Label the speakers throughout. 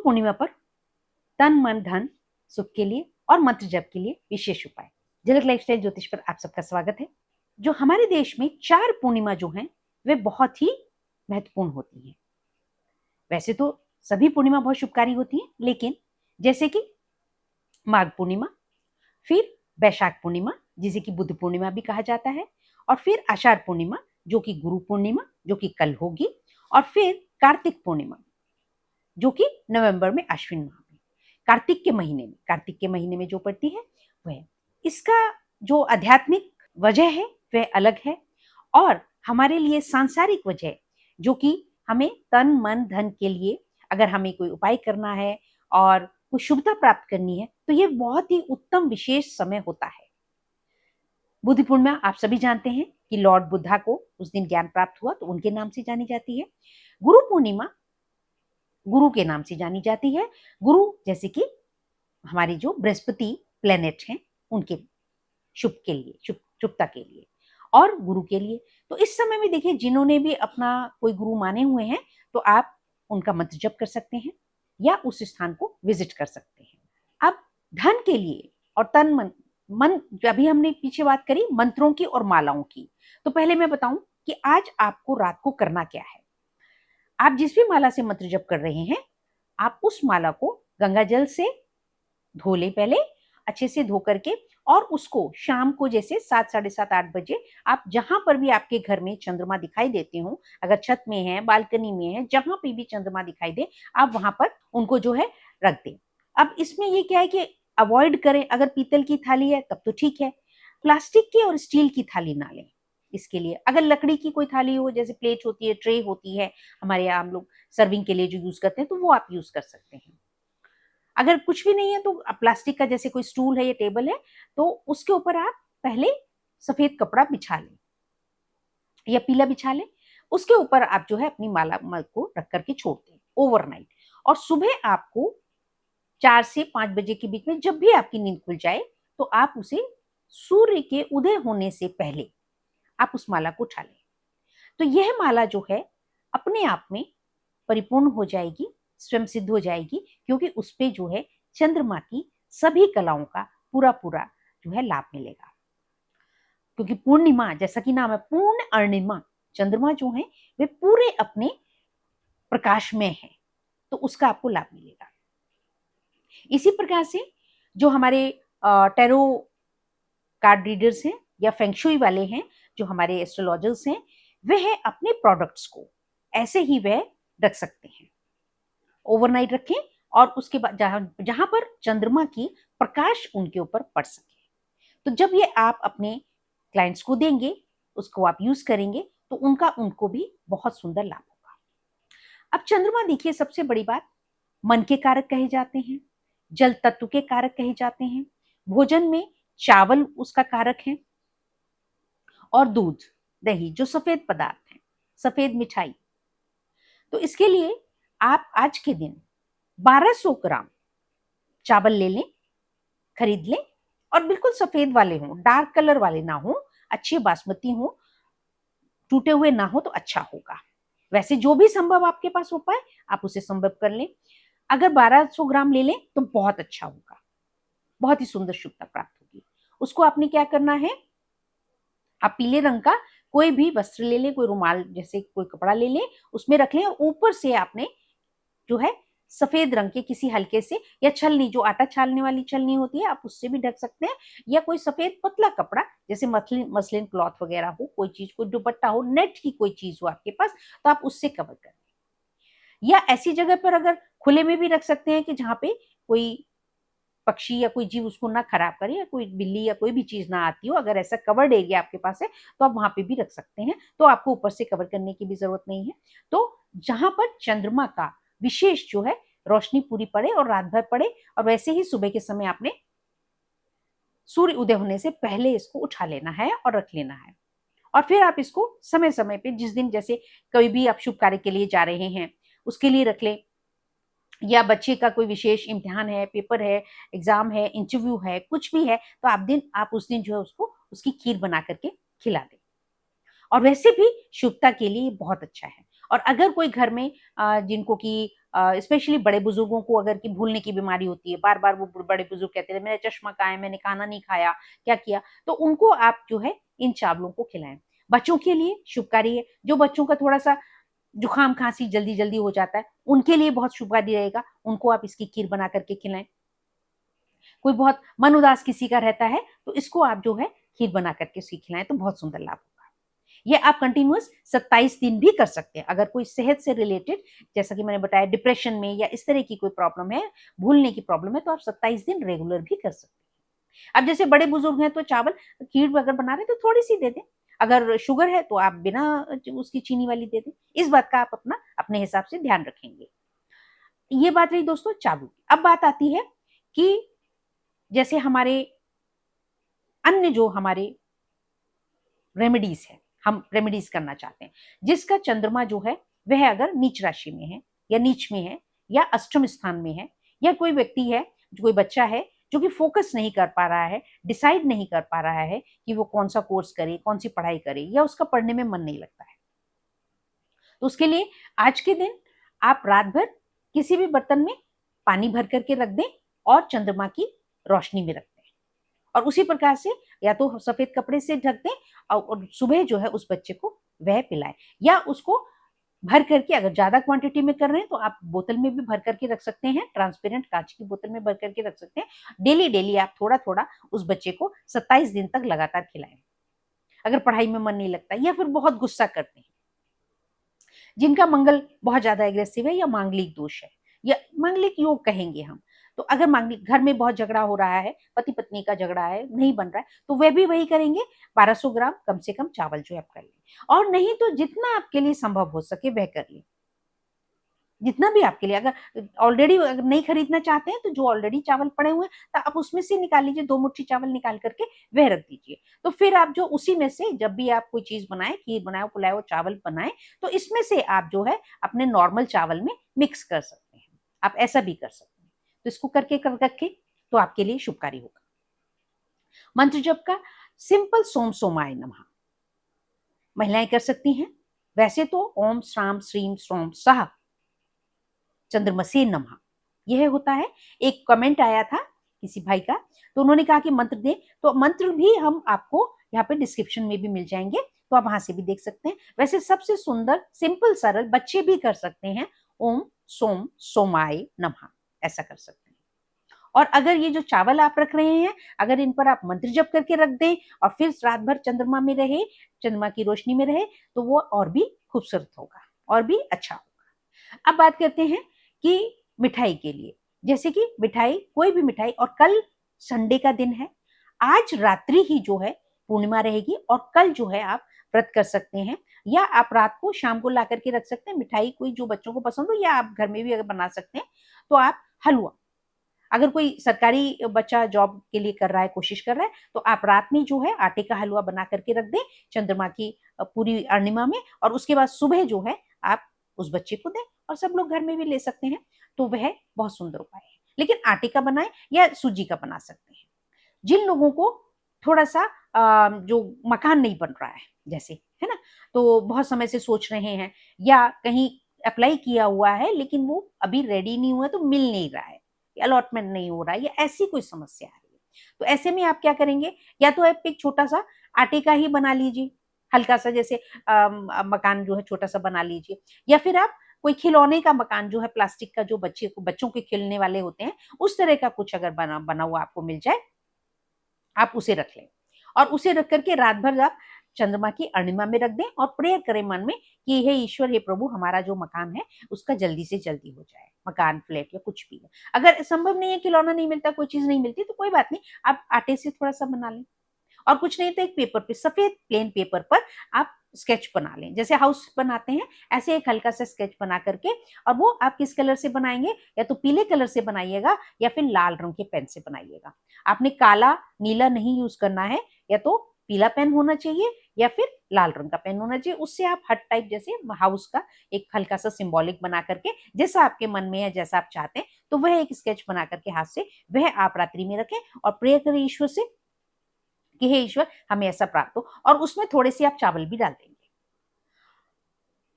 Speaker 1: पूर्णिमा पर तन मन धन सुख के लिए और मंत्र जप के लिए विशेष उपाय। झलक लाइफस्टाइल ज्योतिष पर आप सबका स्वागत है। जो हमारे देश में 4 पूर्णिमा जो हैं वे बहुत ही महत्वपूर्ण होती हैं। वैसे तो सभी पूर्णिमा बहुत शुभकारी होती हैं, लेकिन जैसे कि माघ पूर्णिमा, फिर वैशाख पूर्णिमा जिसे कि बुद्ध पूर्णिमा भी कहा जाता है, और फिर आषाढ़ पूर्णिमा जो कि गुरु पूर्णिमा जो कि कल होगी, और फिर कार्तिक पूर्णिमा जो कि नवंबर में अश्विन माह में कार्तिक के महीने में जो पड़ती है वह। इसका जो आध्यात्मिक वजह है वह अलग है, और हमारे लिए सांसारिक वजह जो कि हमें तन मन धन के लिए अगर हमें कोई उपाय करना है और कोई शुभता प्राप्त करनी है तो ये बहुत ही उत्तम विशेष समय होता है। बुद्ध पूर्णिमा आप सभी जानते हैं कि लॉर्ड बुद्धा को उस दिन ज्ञान प्राप्त हुआ तो उनके नाम से जानी जाती है। गुरु पूर्णिमा गुरु के नाम से जानी जाती है। गुरु जैसे कि हमारे जो बृहस्पति प्लेनेट हैं उनके शुभ के लिए, शुभता के लिए और गुरु के लिए। तो इस समय में देखिए, जिन्होंने भी अपना कोई गुरु माने हुए हैं तो आप उनका मंत्र जप कर सकते हैं या उस स्थान को विजिट कर सकते हैं। अब धन के लिए और तन मन अभी हमने पीछे बात करी मंत्रों की और मालाओं की, तो पहले मैं बताऊं कि आज आपको रात को करना क्या है। आप जिस भी माला से मंत्र जप कर रहे हैं, आप उस माला को गंगा जल से धो ले, पहले अच्छे से धो करके, और उसको शाम को जैसे 7, साढ़े 7, 8 बजे आप जहां पर भी आपके घर में चंद्रमा दिखाई देते हो, अगर छत में है, बालकनी में है, जहां पे भी चंद्रमा दिखाई दे, आप वहां पर उनको जो है रख दें। अब इसमें ये क्या है कि अवॉइड करें, अगर पीतल की थाली है तब तो ठीक है, प्लास्टिक की और स्टील की थाली ना लें। इसके लिए अगर लकड़ी की कोई थाली हो, जैसे प्लेट होती है, ट्रे होती है, हमारे यहाँ हम लोग सर्विंग के लिए जो यूज करते हैं, तो वो आप यूज कर सकते हैं। अगर कुछ भी नहीं है तो प्लास्टिक का जैसे कोई स्टूल है या टेबल है तो उसके ऊपर आप पहले सफेद कपड़ा बिछा लें या पीला बिछा लें। उसके ऊपर आप जो है अपनी माला को रख करके छोड़ दें ओवरनाइट, और सुबह आपको 4 से 5 बजे के बीच में जब भी आपकी नींद खुल जाए तो आप उसे सूर्य के उदय होने से पहले आप उस माला को उठा लें। तो यह माला जो है अपने आप में परिपूर्ण हो जाएगी, स्वयं सिद्ध हो जाएगी, क्योंकि उस पे जो है चंद्रमा की सभी कलाओं का पूरा जो है लाभ मिलेगा। क्योंकि पूर्णिमा जैसा कि नाम है, पूर्ण अर्णिमा, चंद्रमा जो है वे पूरे अपने प्रकाश में है, तो उसका आपको लाभ मिलेगा। इसी प्रकार से जो हमारे टैरो कार्ड रीडर्स हैं या फेंगशुई वाले हैं, जो हमारे एस्ट्रोलॉजर्स हैं, वह अपने प्रोडक्ट्स को ऐसे ही वह रख सकते हैं, ओवरनाइट रखें, और उसके बाद जहां पर चंद्रमा की प्रकाश उनके ऊपर पड़ सके। तो जब ये आप अपने क्लाइंट्स को देंगे, उसको आप यूज करेंगे, तो उनको भी बहुत सुंदर लाभ होगा। अब चंद्रमा देखिए, सबसे बड़ी बात, मन के कारक कहे जाते हैं, जल तत्व के कारक कहे जाते हैं, भोजन में चावल उसका कारक है, और दूध दही जो सफेद पदार्थ है, सफेद मिठाई। तो इसके लिए आप आज के दिन 1200 ग्राम चावल ले लें, खरीद लें, और बिल्कुल सफेद वाले हों, डार्क कलर वाले ना हो, अच्छे बासमती हो, टूटे हुए ना हो तो अच्छा होगा। वैसे जो भी संभव आपके पास हो पाए आप उसे संभव कर लें। अगर 1200 ग्राम ले लें तो बहुत अच्छा होगा, बहुत ही सुंदर शुभता प्राप्त होगी। उसको आपने क्या करना है, आप पीले रंग का कोई भी वस्त्र ले लें, कोई रुमाल जैसे कोई कपड़ा ले लें, उसमें रख लें, और ऊपर से आपने जो है सफेद रंग के किसी हल्के से, या छलनी, जो आटा छालने वाली छलनी होती है, आप उससे भी ढक सकते हैं, या कोई सफेद पतला कपड़ा जैसे मसलिन क्लॉथ वगैरह हो, कोई चीज, कोई दुपट्टा हो, नेट की कोई चीज हो आपके पास, तो आप उससे कवर कर लें। या ऐसी जगह पर अगर खुले में भी रख सकते हैं कि जहां पे कोई पक्षी या कोई जीव उसको ना खराब करे, या कोई बिल्ली या कोई भी चीज ना आती हो, अगर ऐसा कवर्ड एरिया आपके पास है तो आप वहां पे भी रख सकते हैं, तो आपको ऊपर से कवर करने की भी जरूरत नहीं है। तो जहां पर चंद्रमा का विशेष जो है रोशनी पूरी पड़े और रात भर पड़े, और वैसे ही सुबह के समय आपने सूर्य उदय होने से पहले इसको उठा लेना है और रख लेना है। और फिर आप इसको समय समय पे, जिस दिन जैसे कभी भी आप शुभ कार्य के लिए जा रहे हैं उसके लिए रख लें, या बच्चे का कोई विशेष इम्तिहान है, पेपर है, एग्जाम है, इंटरव्यू है, कुछ भी है, तो आप उस दिन जो है उसको उसकी खीर बना करके खिला दें। और वैसे भी शुभता के लिए बहुत अच्छा है। और अगर कोई घर में जिनको कि स्पेशली बड़े बुजुर्गों को अगर कि भूलने की बीमारी होती है, बार बार वो बड़े बुजुर्ग कहते हैं मेरा चश्मा कहाँ है, मैंने खाना नहीं खाया, क्या किया, तो उनको आप जो है इन चावलों को खिलाएं। बच्चों के लिए शुभकारी है, जो बच्चों का थोड़ा सा जुकाम खांसी जल्दी जल्दी हो जाता है उनके लिए बहुत शुभकारी रहेगा, उनको आप इसकी खीर बना करके खिलाएं। कोई बहुत मन उदास किसी का रहता है तो इसको आप जो है खीर बना करके उसकी खिलाएं तो बहुत सुंदर लाभ होगा। ये आप कंटिन्यूअस 27 दिन भी कर सकते हैं। अगर कोई सेहत से रिलेटेड, जैसा कि मैंने बताया डिप्रेशन में या इस तरह की कोई प्रॉब्लम है, भूलने की प्रॉब्लम है, तो आप 27 दिन रेगुलर भी कर सकते हैं। अब जैसे बड़े बुजुर्ग हैं तो चावल खीर अगर बना रहे तो थोड़ी सी दे दें, अगर शुगर है तो आप बिना उसकी चीनी वाली दे दें। इस बात का आप अपना अपने हिसाब से ध्यान रखेंगे। ये बात रही दोस्तों चावल। अब बात आती है कि जैसे हमारे अन्य जो हमारे रेमेडीज है, हम रेमेडीज करना चाहते हैं, जिसका चंद्रमा जो है वह अगर नीच राशि में है या नीच में है या अष्टम स्थान में है, या कोई व्यक्ति है, कोई बच्चा है जो कि फोकस नहीं कर पा रहा है, डिसाइड नहीं कर पा रहा है कि वो कौन सा कोर्स करे, कौन सी पढ़ाई करे, या उसका पढ़ने में मन नहीं लगता है, तो उसके लिए आज के दिन आप रात भर किसी भी बर्तन में पानी भर करके रख दें और चंद्रमा की रोशनी में रख दें, और उसी प्रकार से या तो सफेद कपड़े से ढक दें और सुबह जो है उस बच्चे को वह पिलाएं, या उसको भर करके, अगर ज्यादा क्वांटिटी में कर रहे हैं तो आप बोतल में भी भर करके रख सकते हैं, ट्रांसपेरेंट कांच की बोतल में भर करके रख सकते हैं। डेली डेली आप थोड़ा थोड़ा उस बच्चे को 27 दिन तक लगातार खिलाएं। अगर पढ़ाई में मन नहीं लगता या फिर बहुत गुस्सा करते हैं, जिनका मंगल बहुत ज्यादा एग्रेसिव है या मांगलिक दोष है या मांगलिक योग कहेंगे हम, तो अगर मांगलिक घर में बहुत झगड़ा हो रहा है, पति पत्नी का झगड़ा है, नहीं बन रहा है, तो वे भी वही करेंगे, 1200 ग्राम कम से कम चावल जो है आप कर लें, और नहीं तो जितना आपके लिए संभव हो सके वह कर लें, जितना भी आपके लिए। अगर ऑलरेडी अगर नहीं खरीदना चाहते हैं तो जो ऑलरेडी चावल पड़े हुए हैं तो आप उसमें से निकाल लीजिए, 2 मुट्ठी चावल निकाल करके वह रख दीजिए। तो फिर आप जो उसी में से जब भी आप कोई चीज बनाए, खीर बनाए, पुलाव, चावल बनाए, तो इसमें से आप जो है अपने नॉर्मल चावल में मिक्स कर सकते हैं। आप ऐसा भी कर सकते हैं, तो इसको करके कर रखे तो आपके लिए शुभकारी होगा। मंत्र जप का सिंपल सोम सोमाय नमः महिलाएं कर सकती हैं। वैसे तो ओम श्राम श्रीम श्रोम सह चंद्रमसे नमः यह होता है। एक कमेंट आया था किसी भाई का, तो उन्होंने कहा कि मंत्र दें, तो मंत्र भी हम आपको यहाँ पे डिस्क्रिप्शन में भी मिल जाएंगे, तो आप वहां से भी देख सकते हैं। वैसे सबसे सुंदर सिंपल सरल बच्चे भी कर सकते हैं, ओम सोम सोमाय नमः ऐसा कर सकते हैं। और अगर ये जो चावल आप रख रहे हैं, अगर इन पर आप मंत्र जप करके रख दें और फिर रात भर चंद्रमा में रहे, चंद्रमा की रोशनी में रहे, तो वो और भी खूबसूरत होगा और भी अच्छा होगा। अब बात करते हैं कि मिठाई के लिए, जैसे कि मिठाई, कोई भी मिठाई, और कल संडे का दिन है, आज रात्रि ही जो है पूर्णिमा रहेगी और कल जो है आप व्रत कर सकते हैं, या आप रात को शाम को ला करके रख सकते हैं मिठाई, कोई जो बच्चों को पसंद हो, या आप घर में भी अगर बना सकते हैं। तो आप हलवा, अगर कोई सरकारी बच्चा जॉब के लिए कर रहा है, कोशिश कर रहा है, तो आप रात में जो है आटे का हलवा बना करके रख दें चंद्रमा की पूरी अर्णिमा में, और उसके बाद सुबह जो है आप उस बच्चे को दें, और सब लोग घर में भी ले सकते हैं, तो वह बहुत सुंदर उपाय है। लेकिन आटे का बनाएं या सूजी का बना सकते हैं। जिन लोगों को थोड़ा सा जो मकान नहीं बन रहा है, जैसे है ना, तो बहुत समय से सोच रहे हैं या कहीं अप्लाई किया हुआ है लेकिन वो अभी रेडी नहीं हुआ, तो मिल नहीं रहा है, अलॉटमेंट नहीं हो रहा है, या ऐसी कोई समस्या आ रही है, तो ऐसे में आप क्या करेंगे, या तो आप एक छोटा सा आटे का ही बना लीजिए, हल्का सा, जैसे मकान जो है छोटा सा बना लीजिए, या फिर आप कोई खिलौने का मकान जो है प्लास्टिक का, जो बच्चों के खेलने वाले होते हैं, उस तरह का कुछ अगर बना हुआ आपको मिल जाए, आप उसे रख लें, और उसे रख करके रात भर आप चंद्रमा की अर्णिमा में रख दें और प्रेयर करें मन में कि हे ईश्वर, हे प्रभु, हमारा जो मकान है उसका जल्दी से जल्दी हो जाए, मकान, फ्लैट या कुछ भी है। अगर संभव नहीं है, खिलौना नहीं मिलता, कोई चीज नहीं मिलती, तो कोई बात नहीं, आप आटे से थोड़ा सा बना लें, और कुछ नहीं तो एक पेपर पे, सफेद प्लेन पेपर पर आप स्केच बना लें, जैसे हाउस बनाते हैं ऐसे एक हल्का सा स्केच बना करके, और वो आप किस कलर से बनाएंगे, या तो पीले कलर से बनाइएगा या फिर लाल रंग के पेन से बनाइएगा। आपने काला नीला नहीं यूज करना है, या तो पीला पेन होना चाहिए या फिर लाल रंग का पेन होना चाहिए। उससे आप हट टाइप, जैसे हाउस का एक हल्का सा सिंबॉलिक बना करके, जैसा आपके मन में है, जैसा आप चाहते हैं, तो वह एक स्केच बना करके हाथ से वह आप रात्रि में रखें और प्रेयर करें ईश्वर से कि हे ईश्वर, हमें ऐसा प्राप्त हो, और उसमें थोड़े से आप चावल भी डाल देंगे।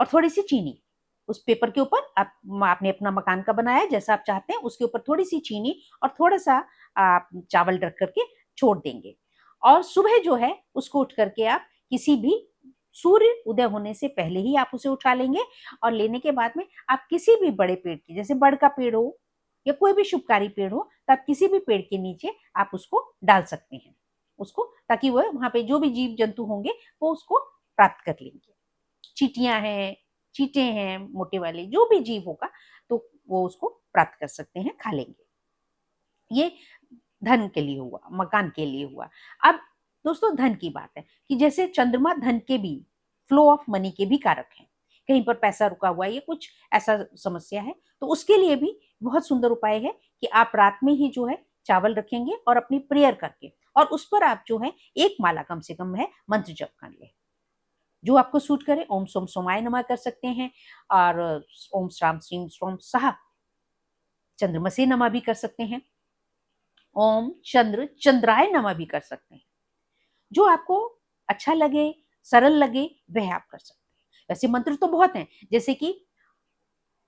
Speaker 1: और थोड़ी सी चीनी। उस पेपर के ऊपर आपने अपना मकान का बनाया जैसा आप चाहते हैं, उसके ऊपर थोड़ी सी चीनी और थोड़ा सा आप चावल रख करके छोड़ देंगे। और सुबह जो है उसको उठ करके आप किसी भी सूर्य उदय होने से पहले ही आप उसे उठा लेंगे। और लेने के बाद में आप किसी भी बड़े पेड़ की, जैसे बड़ का पेड़ हो या कोई भी शुभकारी पेड़ हो, तो आप किसी भी पेड़ के नीचे आप उसको डाल सकते हैं उसको, ताकि वह वहां पे जो भी जीव जंतु होंगे वो उसको प्राप्त कर लेंगे। चींटियां हैं, चींटे हैं, मोटे वाले जो भी जीव होगा तो वो उसको प्राप्त कर सकते हैं, खा लेंगे। ये धन के लिए हुआ, मकान के लिए हुआ। अब दोस्तों धन की बात है कि जैसे चंद्रमा धन के भी, फ्लो ऑफ मनी के भी कारक हैं। कहीं पर पैसा रुका हुआ है या कुछ ऐसा समस्या है तो उसके लिए भी बहुत सुंदर उपाय है कि आप रात में ही जो है चावल रखेंगे और अपनी प्रेयर करके, और उस पर आप जो है एक माला कम से कम है मंत्र जप कर ले, जो आपको सूट करे। ओम सोम सोमाय नमः कर सकते हैं, और ओम श्राम श्रीम श्रोम सहा चंद्रमसे नमः भी कर सकते हैं। ओम चंद्र चंद्राय नमः भी कर सकते हैं। जो आपको अच्छा लगे, सरल लगे, वह आप कर सकते हैं। वैसे मंत्र तो बहुत हैं, जैसे कि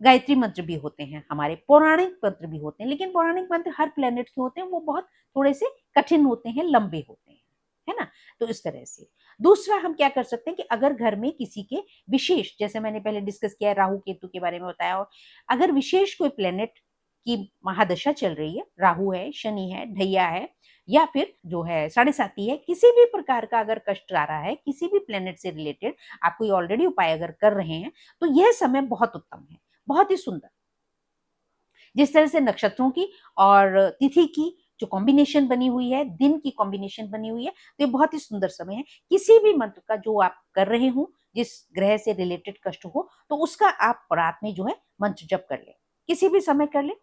Speaker 1: गायत्री मंत्र भी होते हैं, हमारे पौराणिक मंत्र भी होते हैं, लेकिन पौराणिक मंत्र हर प्लेनेट के होते हैं, वो बहुत थोड़े से कठिन होते हैं, लंबे होते हैं, है ना। तो इस तरह से दूसरा हम क्या कर सकते हैं कि अगर घर में किसी के विशेष, जैसे मैंने पहले डिस्कस किया राहु केतु के बारे में बताया, और अगर विशेष कोई प्लेनेट की महादशा चल रही है, राहु है, शनि है, ढैया है, या फिर जो है साढ़े साती है, किसी भी प्रकार का अगर कष्ट आ रहा है किसी भी प्लेनेट से रिलेटेड, आप कोई ऑलरेडी उपाय अगर कर रहे हैं तो यह समय बहुत उत्तम है, बहुत ही सुंदर। जिस तरह से नक्षत्रों की और तिथि की जो कॉम्बिनेशन बनी हुई है, दिन की कॉम्बिनेशन बनी हुई है, तो ये बहुत ही सुंदर समय है। किसी भी मंत्र का जो आप कर रहे हो, जिस ग्रह से रिलेटेड कष्ट हो, तो उसका आप रात में जो है मंत्र जप कर ले, किसी भी समय कर ले।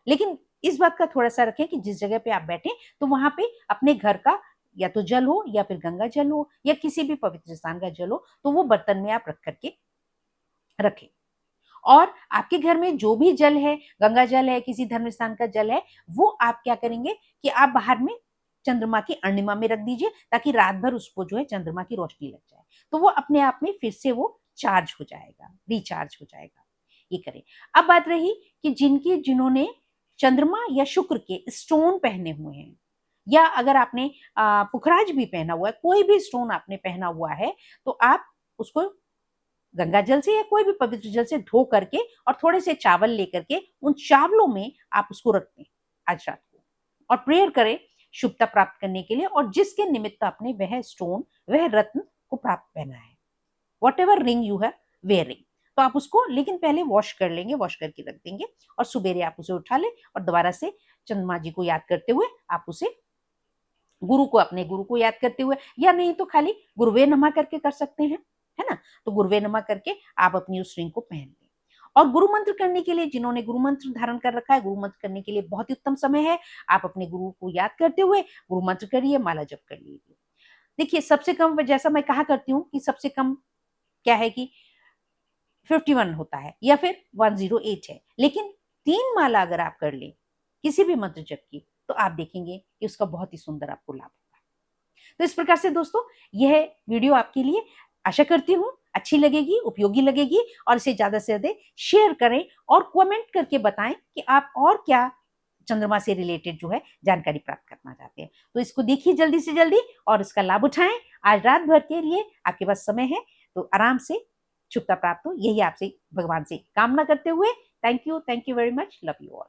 Speaker 1: लेकिन इस बात का थोड़ा सा रखें कि जिस जगह पे आप बैठे तो वहां पे अपने घर का या तो जल हो या फिर गंगा जल हो या किसी भी पवित्र स्थान का जल हो, तो वो बर्तन में आप रख करके रखें। और आपके घर में जो भी जल है, गंगा जल है, किसी धर्म स्थान का जल है, वो आप क्या करेंगे कि आप बाहर में चंद्रमा की अर्णिमा में रख दीजिए, ताकि रात भर उसको जो है चंद्रमा की रोशनी लग जाए, तो वो अपने आप में फिर से वो चार्ज हो जाएगा, रिचार्ज हो जाएगा। ये करें। अब बात रही कि जिन्होंने चंद्रमा या शुक्र के स्टोन पहने हुए हैं, या अगर आपने पुखराज भी पहना हुआ है, कोई भी स्टोन आपने पहना हुआ है, तो आप उसको गंगा जल से या कोई भी पवित्र जल से धो करके और थोड़े से चावल लेकर के उन चावलों में आप उसको रख दें आज रात को, और प्रेयर करें शुभता प्राप्त करने के लिए, और जिसके निमित्त आपने वह स्टोन, वह रत्न को प्राप्त पहना है, what ever ring you have wearing, तो आप उसको लेकिन पहले वॉश कर लेंगे, वॉश करके रख देंगे, और सुबेरे आप उसे उठा लें और दोबारा से चंद्रमा जी को याद करते हुए आप उसे अपने गुरु को याद करते हुए, या नहीं तो खाली गुरुवे नमः करके कर सकते हैं, है ना। तो गुरुवे नमः करके आप अपनी उस रिंग को पहन लें। और गुरु मंत्र करने के लिए, जिन्होंने गुरु मंत्र धारण कर रखा है, गुरु मंत्र करने के लिए बहुत ही उत्तम समय है। आप अपने गुरु को याद करते हुए गुरु मंत्र करिए, माला जप कर लीजिए। देखिए सबसे कम, जैसा मैं कहा करती हूँ कि सबसे कम क्या है कि 51 होता है या फिर 108 है, लेकिन 3 माला अगर आप कर लें किसी भी मंत्र जप की, तो आप देखेंगे कि उसका बहुत ही सुंदर आपको लाभ होगा। तो इस प्रकार से दोस्तों यह वीडियो आपके लिए, आशा करती हूँ अच्छी लगेगी, उपयोगी लगेगी, और इसे ज्यादा से ज्यादा शेयर करें और कमेंट करके बताएं कि आप और क्या चंद्रमा से रिलेटेड जो है जानकारी प्राप्त करना चाहते हैं। तो इसको देखिए जल्दी से जल्दी और इसका लाभ उठाएं। आज रात भर के लिए आपके पास समय है, तो आराम से शुभता प्राप्त हो, यही आपसे भगवान से कामना करते हुए, thank you very much, love you all.